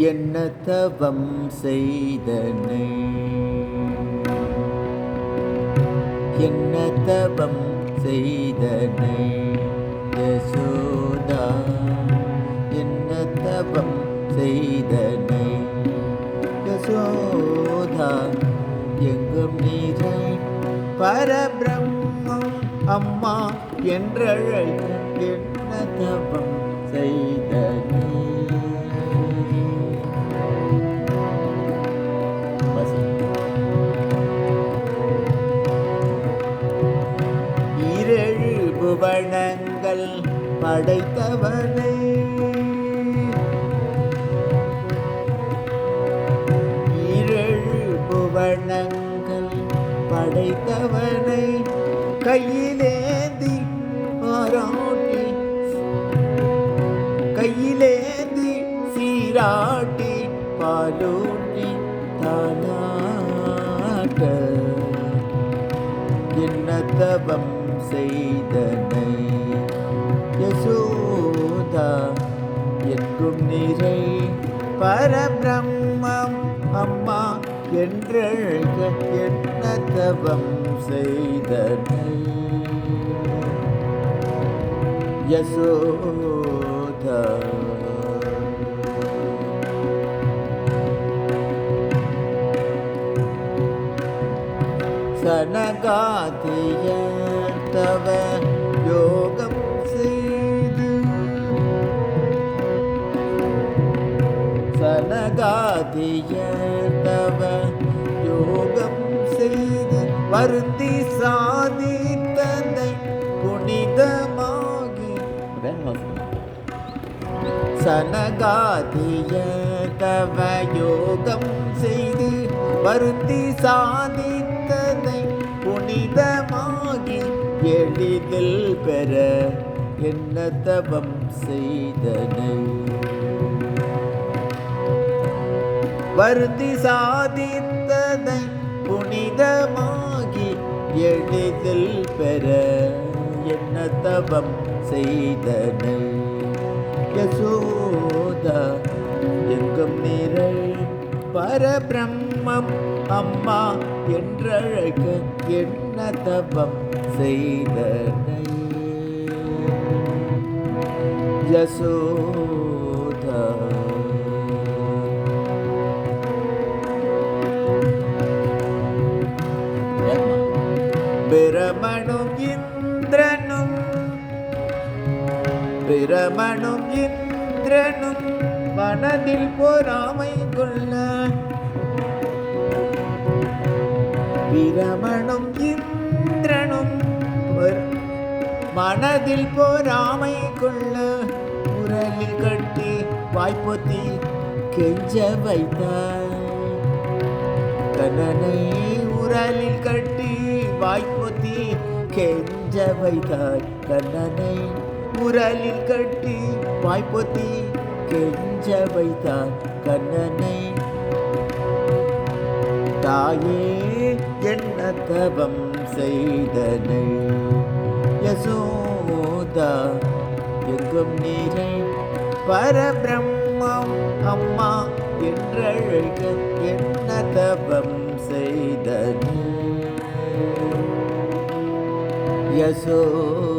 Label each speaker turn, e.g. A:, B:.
A: என்ன தவம் செய்தனை, என்ன தவம் செய்தனை யசோதா, என்ன தவம் செய்தனை யசோதா. எங்கும் நீரை பரபிரம்மம் அம்மா என்றழைக்க என்ன தவம் செய்தனை. புவனங்கள் படைத்தவனை, இரழு புவனங்கள் படைத்தவனை கையிலேந்தி பாராட்டி, கையிலேந்தி சீராட்டி பாலூட்டி தானாட்ட என்ன தவம் செய்தனை யசோதா. எங்கும் நிறை பரபிரம்மம் அம்மா என்றழைக்க என்ன தவம் செய்தனை யசோதா. சனகாதிய தவ யோகம் செய்து, சனகாதிய தவ யோகம் செய்து வருந்தி சாதித்தனை புனிதமாகி, சனகாதிய தவ யோகம் செய்து வருந்தி சாதித்தனை புனிதமாகி எளிதில் பெற என்ன தவம் செய்தனை. வருந்தி சாதித்தனை புனிதமாகி எளிதில் பெற என்ன தவம் செய்தனை யசோதா. எங்கும் நிறை பரபிரம்மம் அம்மா என்றழைக்க என்ன தவம் செய்தனை யசோதா. பிரமனும் இந்திரனும், பிரமனும் இந்திரனும் மனதில் பொறாமை கொள்ள, பிரமனும் இந்திரனும் மனதில் பொறாமை கொள்ள உரலில் கட்டி வாய்ப்பொத்தி கெஞ்ச வைத்தார் கண்ணனை. உரலில் கட்டி வாய்ப்பொத்தி கெஞ்ச வைத்தார் கண்ணனை. உரலில் கட்டி வாய்ப்பொத்தி கெஞ்ச வைத்தார் கண்ணனை. தாயே என்ன தவம் செய்தனை யசோதா. எங்கும் நீரை பரபிரம்மம் அம்மா என்றழைக்க என்ன தவம் செய்தனை யசோதா.